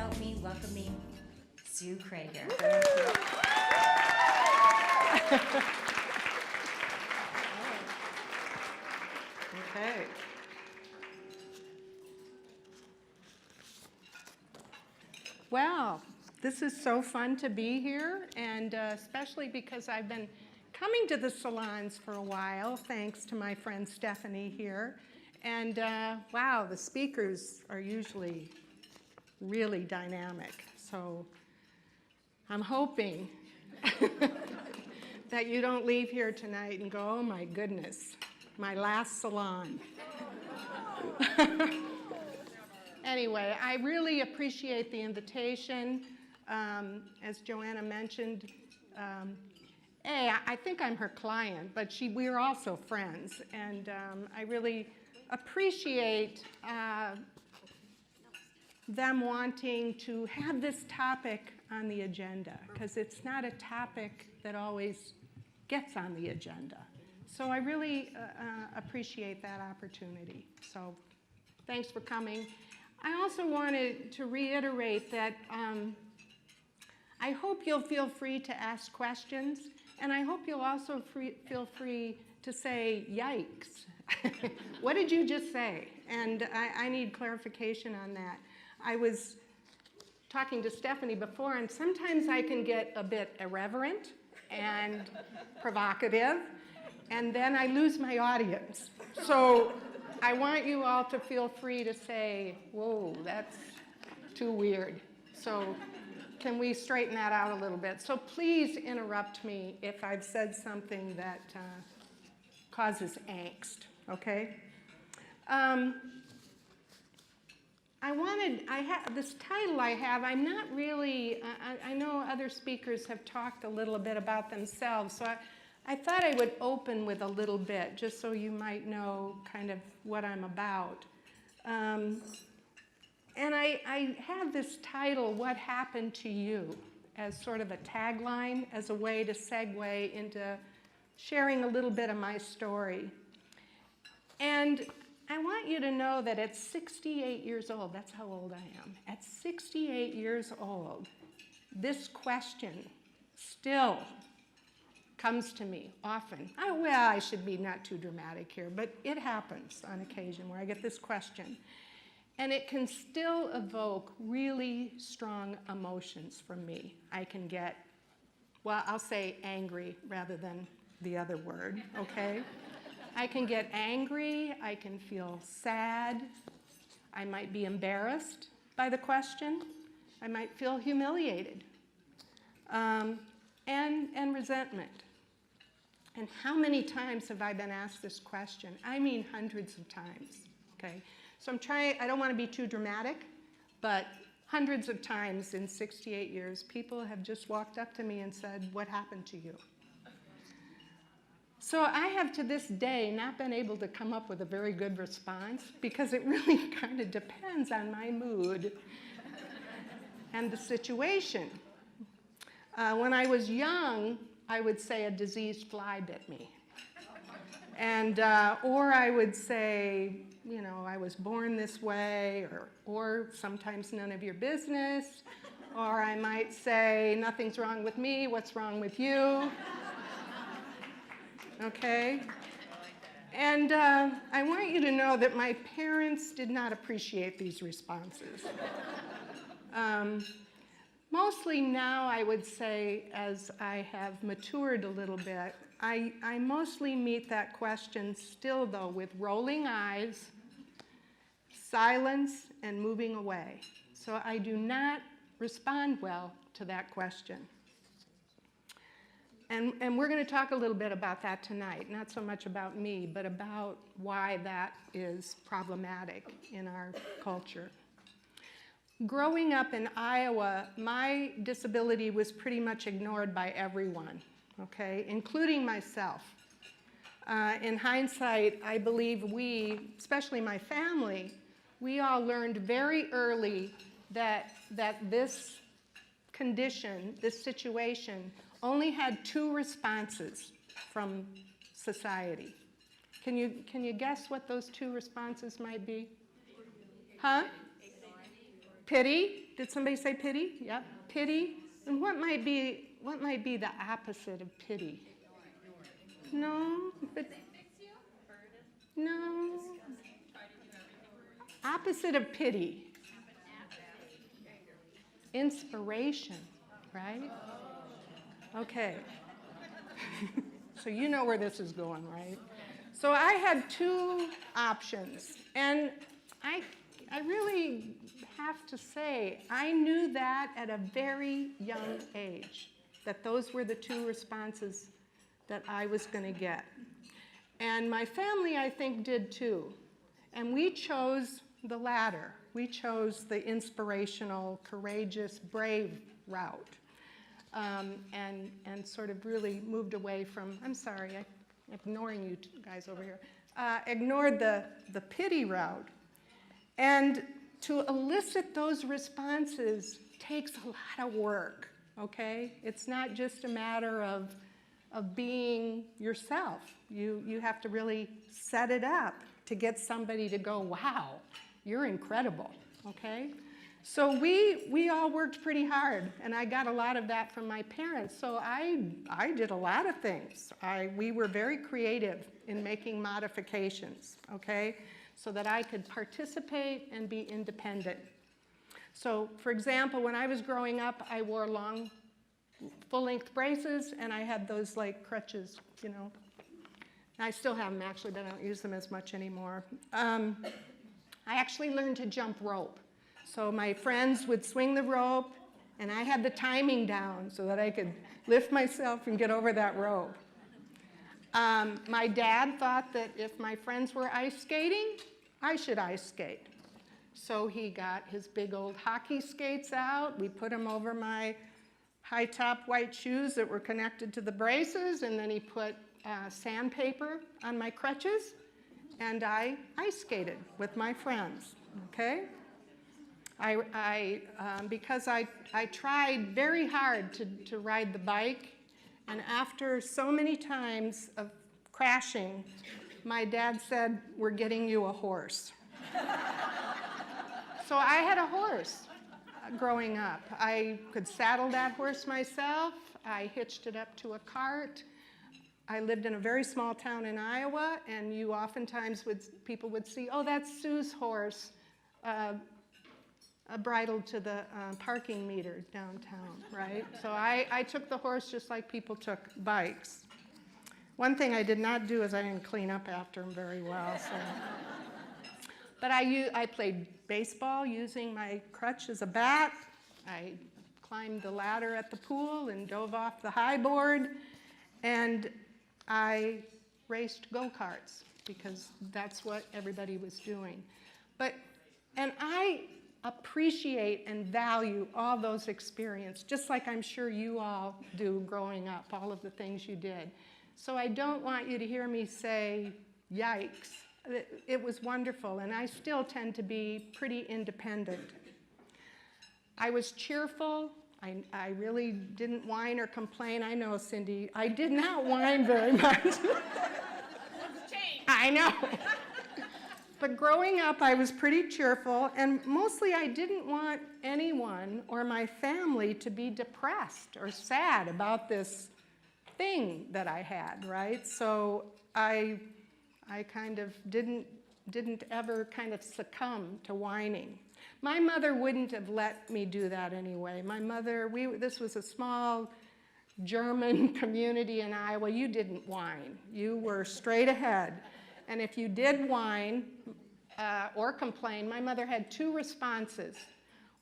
help me welcoming Sue Krager. Okay. Well, this is so fun to be here, and especially because I've been coming to the salons for a while, thanks to my friend Stephanie here. And wow, the speakers are usually really dynamic. So I'm hoping that you don't leave here tonight and go, oh my goodness, my last salon. Anyway, I really appreciate the invitation. As Joanna mentioned, I think I'm her client, but we're also friends. And I really appreciate them wanting to have this topic on the agenda, because it's not a topic that always gets on the agenda. So I really appreciate that opportunity. So thanks for coming. I also wanted to reiterate that I hope you'll feel free to ask questions, and I hope you'll also feel free to say, yikes. What did you just say? And I need clarification on that. I was talking to Stephanie before, and sometimes I can get a bit irreverent and provocative, and then I lose my audience. So I want you all to feel free to say, whoa, that's too weird. So can we straighten that out a little bit? So please interrupt me if I've said something that causes angst, okay? This title I have, I'm not really, I know other speakers have talked a little bit about themselves, so I thought I would open with a little bit, just so you might know kind of what I'm about. And I have this title, What Happened to You, as sort of a tagline, as a way to segue into sharing a little bit of my story. And I want you to know that at 68 years old, that's how old I am, at 68 years old, this question still comes to me often. Well, I should be not too dramatic here, but it happens on occasion where I get this question. And it can still evoke really strong emotions from me. I can get, well, I'll say angry rather than the other word, okay? I can get angry, I can feel sad, I might be embarrassed by the question, I might feel humiliated, and resentment. And how many times have I been asked this question? I mean hundreds of times, okay? So I don't want to be too dramatic, but hundreds of times in 68 years, people have just walked up to me and said, what happened to you? So I have to this day not been able to come up with a very good response, because it really kind of depends on my mood and the situation. When I was young, I would say a diseased fly bit me. And, or I would say, you know, I was born this way, or sometimes none of your business. Or I might say, nothing's wrong with me, what's wrong with you? Okay? And I want you to know that my parents did not appreciate these responses. Mostly now, I would say, as I have matured a little bit, I mostly meet that question still, though, with rolling eyes, silence, and moving away. So I do not respond well to that question. And we're going to talk a little bit about that tonight, not so much about me, but about why that is problematic in our culture. Growing up in Iowa, my disability was pretty much ignored by everyone, okay, including myself. In hindsight, I believe we, especially my family, we all learned very early that this condition, this situation, only had two responses from society. Can you guess what those two responses might be? Huh? Pity, Did somebody say pity? Yep, pity. And what might be the opposite of pity? No, but no. Opposite of pity. Inspiration, right? Okay. So you know where this is going, right? So I had two options, and I really have to say, I knew that at a very young age, that those were the two responses that I was going to get. And my family, I think, did too. And we chose the latter. We chose the inspirational, courageous, brave route. And sort of really moved away from, I'm sorry, I'm ignoring you guys over here, ignored the pity route. And to elicit those responses takes a lot of work, okay? It's not just a matter of being yourself. You have to really set it up to get somebody to go, wow, you're incredible, okay? So we all worked pretty hard, and I got a lot of that from my parents. So I did a lot of things. We were very creative in making modifications, okay, so that I could participate and be independent. So, for example, when I was growing up, I wore long, full-length braces, and I had those like crutches, you know. I still have them actually, but I don't use them as much anymore. I actually learned to jump rope. So my friends would swing the rope, and I had the timing down so that I could lift myself and get over that rope. My dad thought that if my friends were ice skating, I should ice skate. So he got his big old hockey skates out. We put them over my high-top white shoes that were connected to the braces, and then he put sandpaper on my crutches, and I ice skated with my friends, okay? Because I tried very hard to ride the bike, and after so many times of crashing, my dad said, "We're getting you a horse." So I had a horse growing up. I could saddle that horse myself. I hitched it up to a cart. I lived in a very small town in Iowa, and you oftentimes people would see, oh, that's Sue's horse, bridled to the parking meter downtown, right? So I took the horse just like people took bikes. One thing I did not do is I didn't clean up after him very well. So. But I played baseball using my crutch as a bat. I climbed the ladder at the pool and dove off the high board. And I raced go-karts because that's what everybody was doing. And I appreciate and value all those experiences, just like I'm sure you all do growing up, all of the things you did. So I don't want you to hear me say, yikes. It was wonderful, and I still tend to be pretty independent. I was cheerful. I really didn't whine or complain. I know, Cindy, I did not whine very much. I know. But growing up, I was pretty cheerful, and mostly I didn't want anyone or my family to be depressed or sad about this thing that I had, right? So I kind of didn't ever kind of succumb to whining. My mother wouldn't have let me do that anyway. My mother, this was a small German community in Iowa. You didn't whine. You were straight ahead. And if you did whine or complain, my mother had two responses.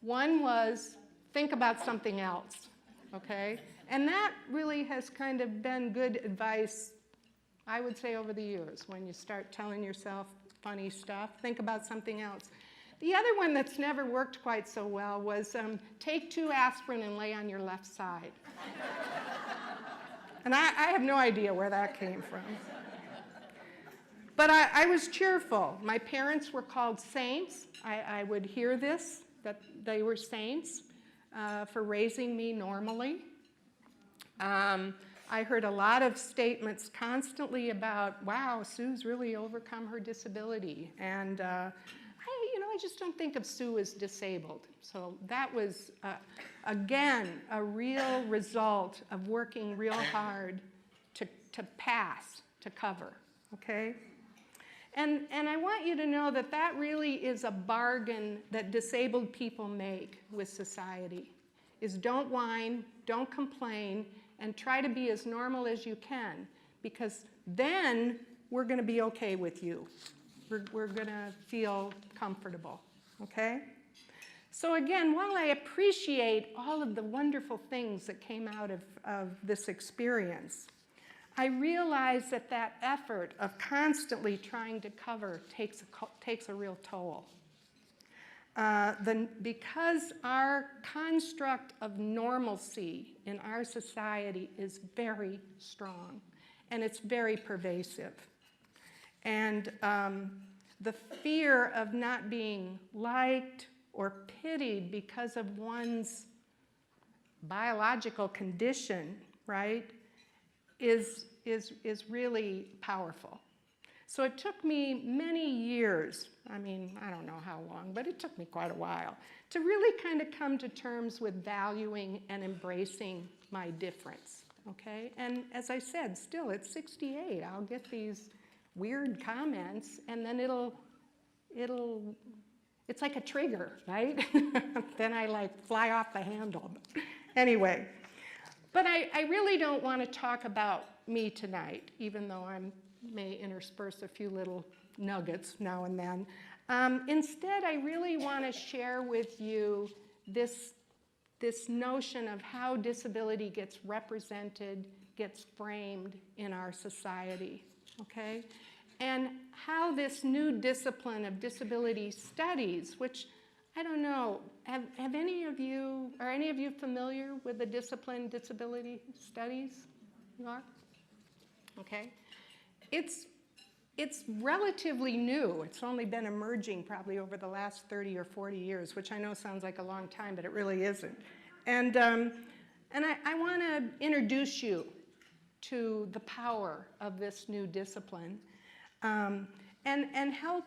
One was, think about something else, okay? And that really has kind of been good advice, I would say, over the years. When you start telling yourself funny stuff, think about something else. The other one that's never worked quite so well was take 2 aspirin and lay on your left side. And I have no idea where that came from. But I was cheerful. My parents were called saints. I would hear this, that they were saints for raising me normally. I heard a lot of statements constantly about, wow, Sue's really overcome her disability. And I just don't think of Sue as disabled. So that was, again, a real result of working real hard to pass, to cover, okay? And I want you to know that that really is a bargain that disabled people make with society, is don't whine, don't complain, and try to be as normal as you can, because then we're going to be okay with you. We're going to feel comfortable, okay? So again, while I appreciate all of the wonderful things that came out of this experience, I realize that that effort of constantly trying to cover takes a real toll. Because our construct of normalcy in our society is very strong, and it's very pervasive. And the fear of not being liked or pitied because of one's biological condition, right, is really powerful. So it took me many years, I mean, I don't know how long, but it took me quite a while, to really kind of come to terms with valuing and embracing my difference, okay? And as I said, still at 68, I'll get these weird comments, and then it's like a trigger, right? Then I like fly off the handle. Anyway, but I really don't want to talk about me tonight, even though I may intersperse a few little nuggets now and then. Instead, I really want to share with you this notion of how disability gets represented, gets framed in our society, okay? And how this new discipline of disability studies, which I don't know, have any of you, are any of you familiar with the discipline disability studies? You are? Okay. It's relatively new. It's only been emerging probably over the last 30 or 40 years, which I know sounds like a long time, but it really isn't. And I want to introduce you to the power of this new discipline, and help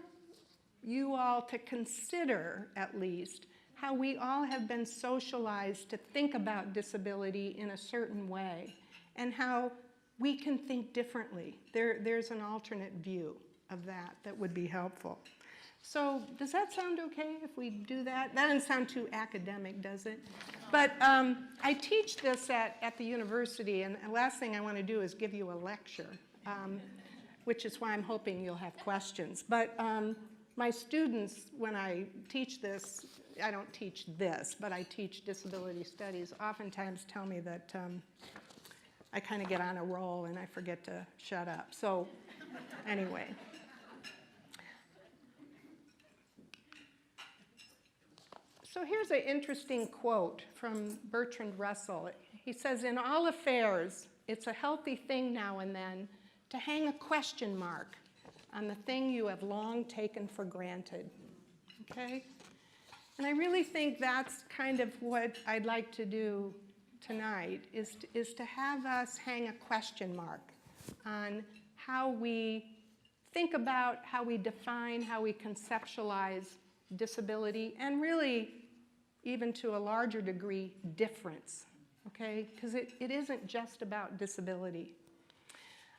you all to consider, at least, how we all have been socialized to think about disability in a certain way, and how we can think differently. There's an alternate view of that would be helpful. So does that sound okay if we do that? That doesn't sound too academic, does it? But I teach this at the university, and the last thing I want to do is give you a lecture, which is why I'm hoping you'll have questions. But my students, when I teach this, I don't teach this, but I teach disability studies, oftentimes tell me that I kind of get on a roll and I forget to shut up. So anyway. So here's an interesting quote from Bertrand Russell. He says, "In all affairs, it's a healthy thing now and then to hang a question mark on the thing you have long taken for granted." Okay? And I really think that's kind of what I'd like to do tonight, is to have us hang a question mark on how we think about, how we define, how we conceptualize disability, and really, even to a larger degree, difference, okay? Because it isn't just about disability.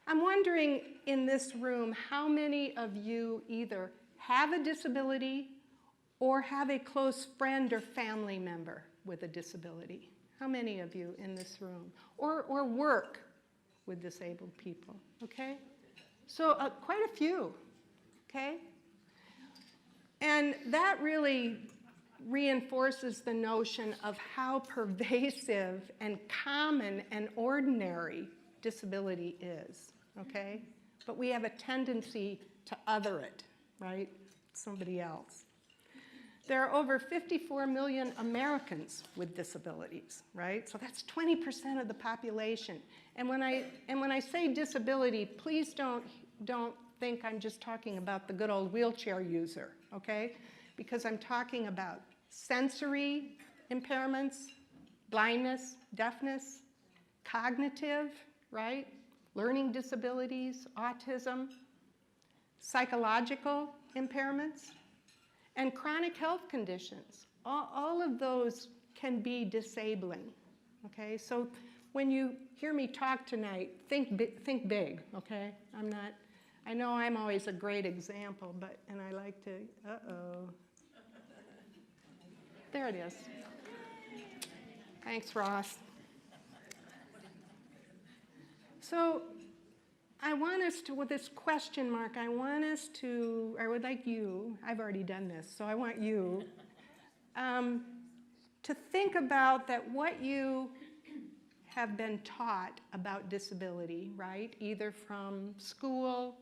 I'm wondering in this room how many of you either have a disability or have a close friend or family member with a disability. How many of you in this room? Or work with disabled people, okay? So quite a few, okay? And that really reinforces the notion of how pervasive and common and ordinary disability is, okay? But we have a tendency to other it, right? Somebody else. There are over 54 million Americans with disabilities, right? So that's 20% of the population. And when I say disability, please don't think I'm just talking about the good old wheelchair user, okay? Because I'm talking about sensory impairments, blindness, deafness, cognitive, right? Learning disabilities, autism, psychological impairments, And chronic health conditions, all of those can be disabling, okay? So when you hear me talk tonight, think big, okay? I know I'm always a great example, and I like to, There it is. Thanks, Ross. So I want us to, with this question mark, I would like you, I've already done this, so I want you to think about that what you have been taught about disability, right? Either from school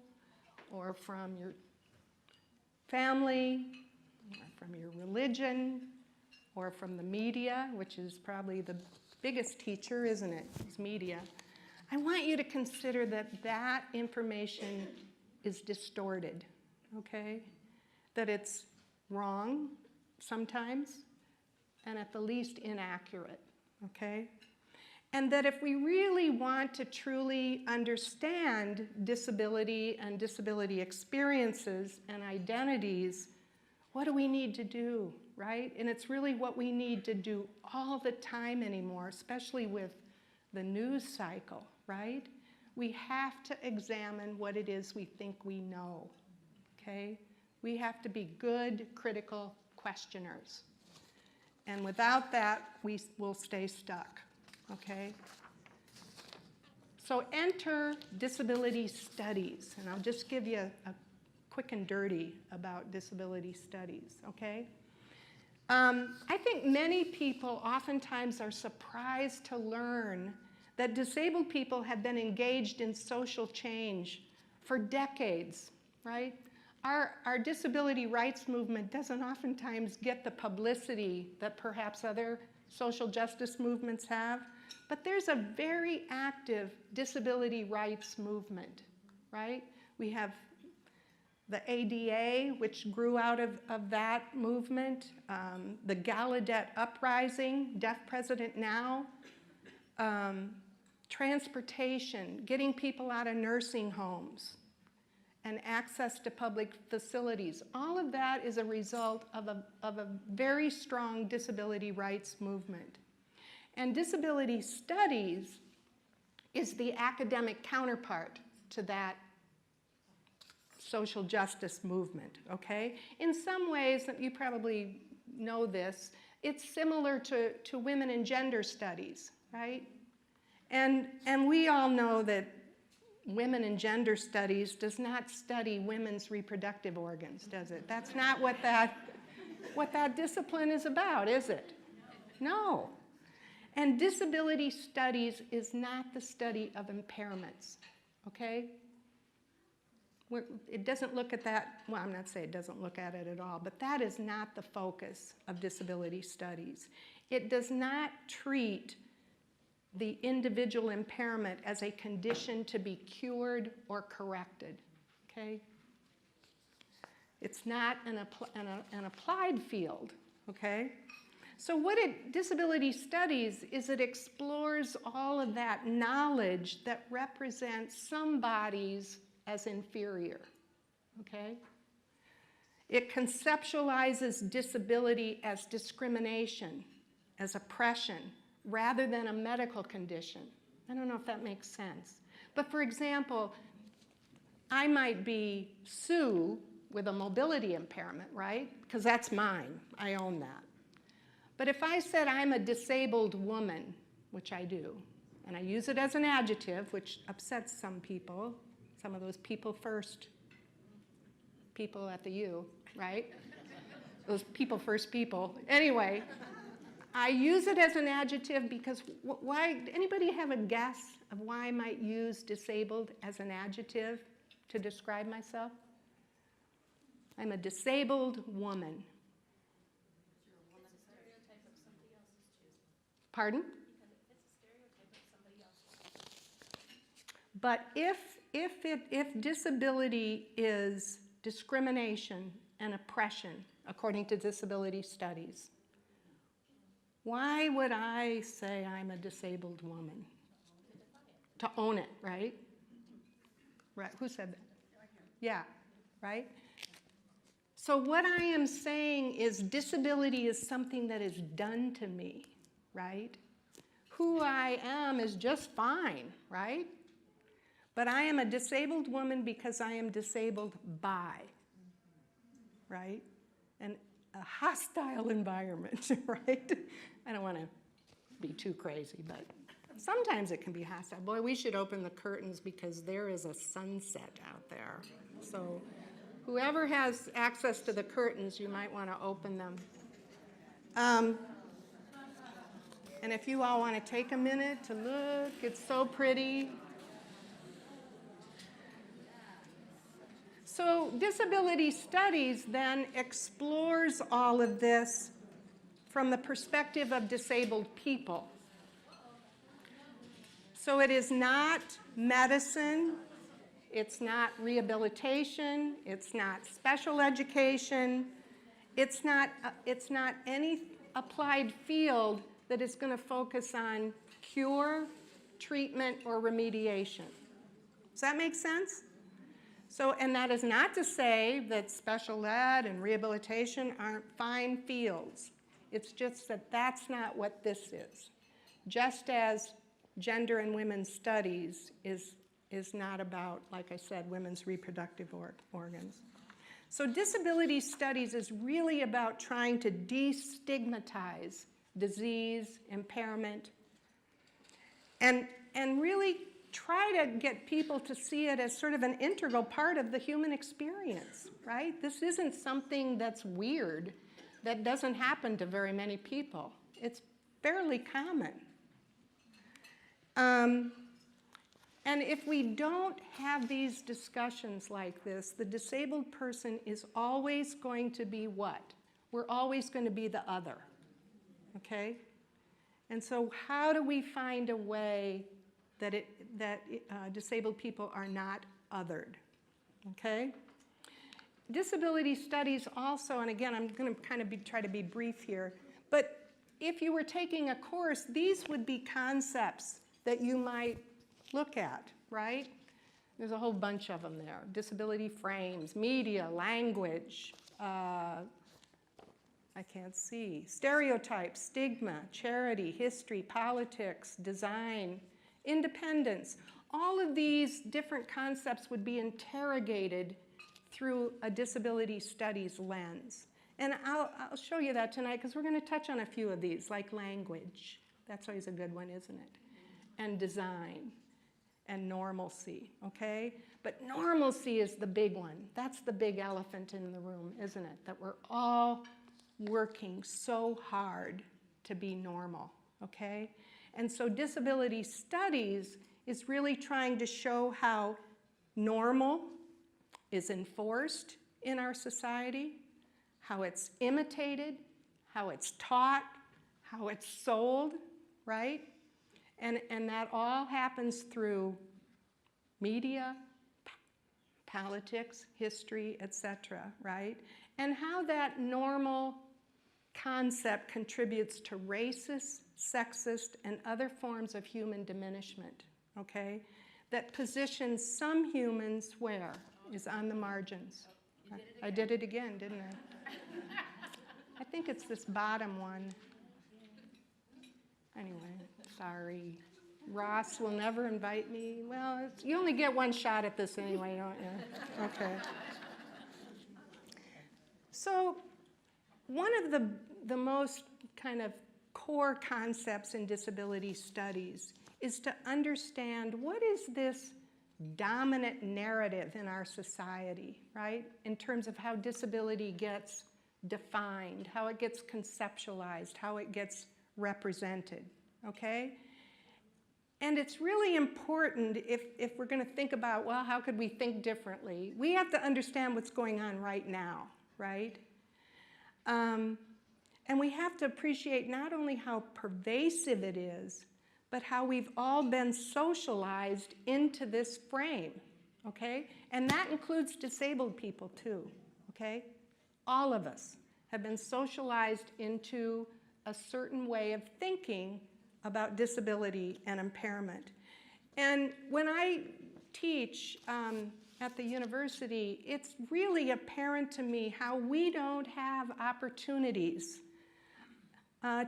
or from your family, or from your religion, or from the media, which is probably the biggest teacher, isn't it? It's media. I want you to consider that that information is distorted, okay? That it's wrong sometimes, and at the least inaccurate, okay? And that if we really want to truly understand disability and disability experiences and identities, what do we need to do, right? And it's really what we need to do all the time anymore, especially with the news cycle, right? We have to examine what it is we think we know, okay? We have to be good, critical questioners. And without that, we will stay stuck, okay? So enter disability studies, and I'll just give you a quick and dirty about disability studies, okay? I think many people oftentimes are surprised to learn that disabled people have been engaged in social change for decades, right? Our disability rights movement doesn't oftentimes get the publicity that perhaps other social justice movements have, but there's a very active disability rights movement, right? We have the ADA, which grew out of that movement, the Gallaudet Uprising, Deaf President Now, transportation, getting people out of nursing homes, and access to public facilities. All of that is a result of a very strong disability rights movement. And disability studies is the academic counterpart to that social justice movement, okay? In some ways, you probably know this, it's similar to women and gender studies, right? And we all know that women and gender studies does not study women's reproductive organs, does it? That's not what that discipline is about, is it? No. And disability studies is not the study of impairments, okay? It doesn't look at that, well, I'm not saying it doesn't look at it at all, but that is not the focus of disability studies. It does not treat the individual impairment as a condition to be cured or corrected, okay? It's not an applied field, okay? So what disability studies is it explores all of that knowledge that represents some bodies as inferior, okay? It conceptualizes disability as discrimination, as oppression, rather than a medical condition. I don't know if that makes sense. But for example, I might be Sue with a mobility impairment, right? Because that's mine, I own that. But if I said I'm a disabled woman, which I do, and I use it as an adjective, which upsets some people, some of those people first people at the U, right? Those people first people. Anyway, I use it as an adjective because why? Anybody have a guess of why I might use disabled as an adjective to describe myself? I'm a disabled woman. Pardon? But if disability is discrimination and oppression, according to disability studies, why would I say I'm a disabled woman? To own it, right? Right. Who said that? Yeah, right? So what I am saying is disability is something that is done to me, right? Who I am is just fine, right? But I am a disabled woman because I am disabled by, right? And a hostile environment, right? I don't want to be too crazy, but sometimes it can be hostile. Boy, we should open the curtains because there is a sunset out there. So whoever has access to the curtains, you might want to open them. And if you all want to take a minute to look, it's so pretty. So disability studies then explores all of this from the perspective of disabled people. So it is not medicine, it's not rehabilitation, it's not special education, it's not any applied field that is going to focus on cure, treatment, or remediation. Does that make sense? So, and that is not to say that special ed and rehabilitation aren't fine fields. It's just that that's not what this is. Just as gender and women's studies is not about, like I said, women's reproductive organs. So disability studies is really about trying to destigmatize disease, impairment, and really try to get people to see it as sort of an integral part of the human experience, right? This isn't something that's weird, that doesn't happen to very many people. It's fairly common. And if we don't have these discussions like this, the disabled person is always going to be what? We're always going to be the other, okay? And so how do we find a way that disabled people are not othered, okay? Disability studies also, and again, I'm going to kind of try to be brief here, but if you were taking a course, these would be concepts that you might look at, right? There's a whole bunch of them there. Disability frames, media, language, I can't see, stereotypes, stigma, charity, history, politics, design, independence. All of these different concepts would be interrogated through a disability studies lens. And I'll show you that tonight because we're going to touch on a few of these, like language. That's always a good one, isn't it? And design and normalcy, okay? But normalcy is the big one. That's the big elephant in the room, isn't it? That we're all working so hard to be normal, okay? And so disability studies is really trying to show how normal is enforced in our society, how it's imitated, how it's taught, how it's sold, right? And that all happens through media, politics, history, etc., right? And how that normal concept contributes to racist, sexist, and other forms of human diminishment, okay? That positions some humans where? Is on the margins. I did it again, didn't I? I think it's this bottom one. Anyway, sorry. Ross will never invite me. Well, you only get one shot at this anyway, don't you? Okay. So one of the most kind of core concepts in disability studies is to understand what is this dominant narrative in our society, right? In terms of how disability gets defined, how it gets conceptualized, how it gets represented, okay? And it's really important if we're going to think about, well, how could we think differently? We have to understand what's going on right now, right? And we have to appreciate not only how pervasive it is, but how we've all been socialized into this frame, okay? And that includes disabled people too, okay? All of us have been socialized into a certain way of thinking about disability and impairment. And when I teach, and at the university, it's really apparent to me how we don't have opportunities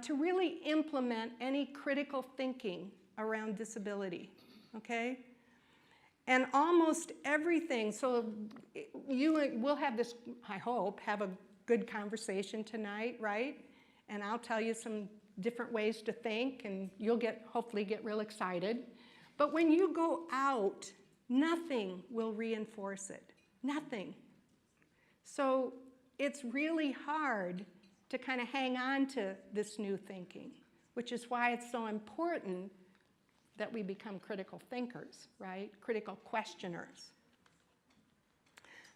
to really implement any critical thinking around disability, okay? And almost everything, so we'll have this, I hope, have a good conversation tonight, right? And I'll tell you some different ways to think, and you'll hopefully get real excited. But when you go out, nothing will reinforce it, nothing. So it's really hard to kind of hang on to this new thinking, which is why it's so important that we become critical thinkers, right? Critical questioners.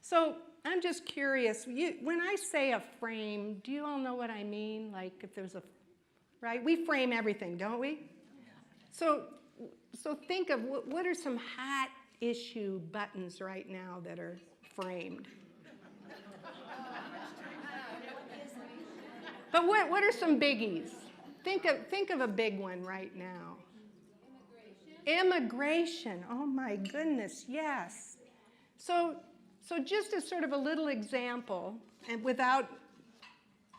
So I'm just curious, when I say a frame, do you all know what I mean? Like if there's a, right? We frame everything, don't we? So think of what are some hot issue buttons right now that are framed? But what are some biggies? Think of a big one right now. Immigration. Oh my goodness, yes. So just as sort of a little example, and without,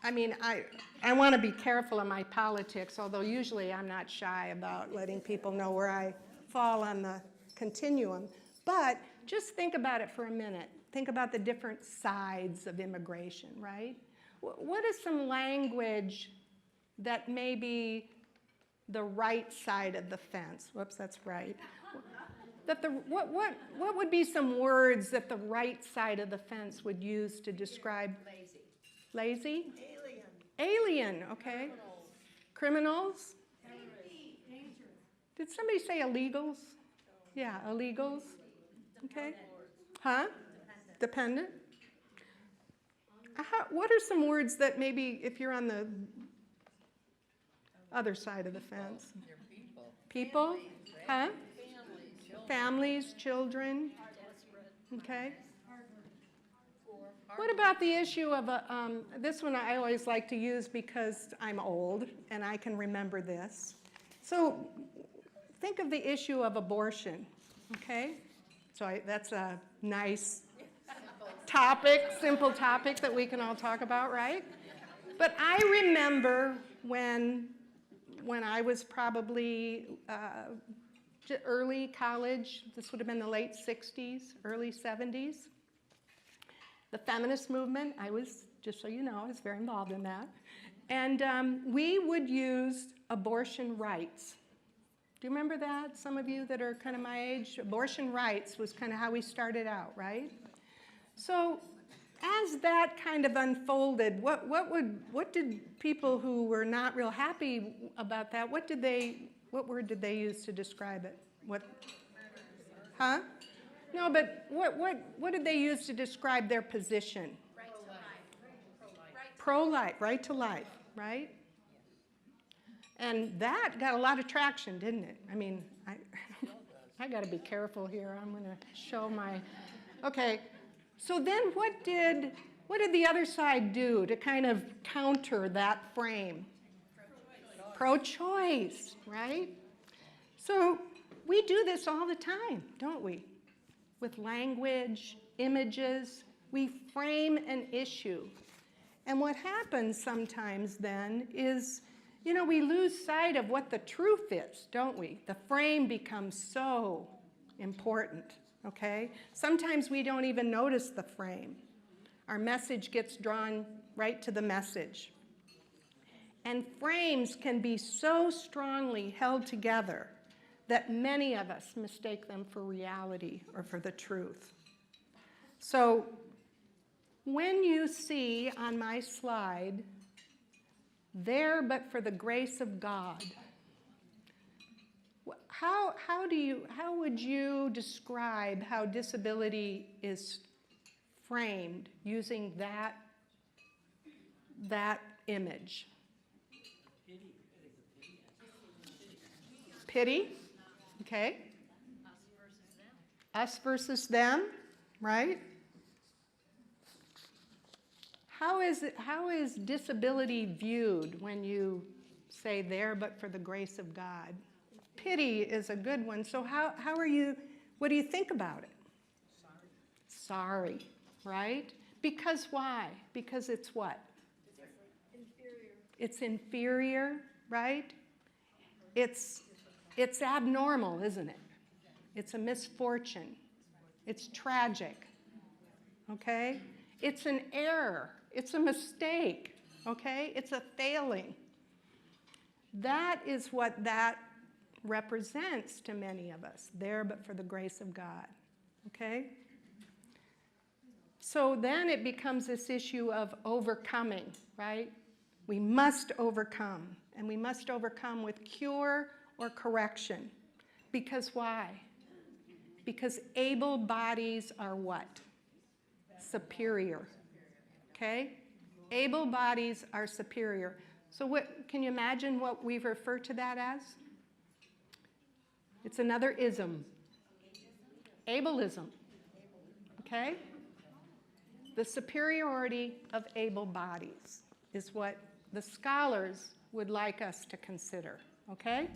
I mean, I want to be careful in my politics, although usually I'm not shy about letting people know where I fall on the continuum. But just think about it for a minute. Think about the different sides of immigration, right? What is some language that may be the right side of the fence? Whoops, that's right. What would be some words that the right side of the fence would use to describe? Lazy. Lazy? Alien. Alien, okay. Criminals? Did somebody say illegals? Yeah, illegals. Okay. Huh? Dependent. What are some words that maybe, if you're on the other side of the fence? People? Huh? Families, children. Okay. What about the issue of this one I always like to use because I'm old and I can remember this. So think of the issue of abortion, okay? So that's a nice topic, simple topic that we can all talk about, right? But I remember when I was probably early college, this would have been the late 60s, early 70s. The feminist movement, just so you know, I was very involved in that. And we would use abortion rights. Do you remember that? Some of you that are kind of my age, abortion rights was kind of how we started out, right? So as that kind of unfolded, what did people who were not real happy about that, what word did they use to describe it? Huh? No, but what did they use to describe their position? Right to life. Pro-life, right to life, right? And that got a lot of traction, didn't it? I mean, I got to be careful here. I'm going to show my, okay. So then what did the other side do to kind of counter that frame? Pro-choice, right? So we do this all the time, don't we? With language, images, we frame an issue. And what happens sometimes then is, you know, we lose sight of what the truth is, don't we? The frame becomes so important, okay? Sometimes we don't even notice the frame. Our message gets drawn right to the message. And frames can be so strongly held together that many of us mistake them for reality or for the truth. So when you see on my slide, "There but for the grace of God," how would you describe how disability is framed using that image? Pity, okay. Us versus them, right? How is disability viewed when you say "there but for the grace of God"? Pity is a good one. So what do you think about it? sorry, right? Because why? Because it's what? Inferior. It's inferior, right? It's abnormal, isn't it? It's a misfortune. It's tragic, okay? It's an error. It's a mistake, okay? It's a failing. That is what that represents to many of us, there but for the grace of God, okay? So then it becomes this issue of overcoming, right? We must overcome, and we must overcome with cure or correction. Because why? Because able bodies are what? Superior, okay? Able bodies are superior. So what, can you imagine what we refer to that as? It's another ism. Ableism, okay? The superiority of able bodies is what the scholars would like us to consider, okay?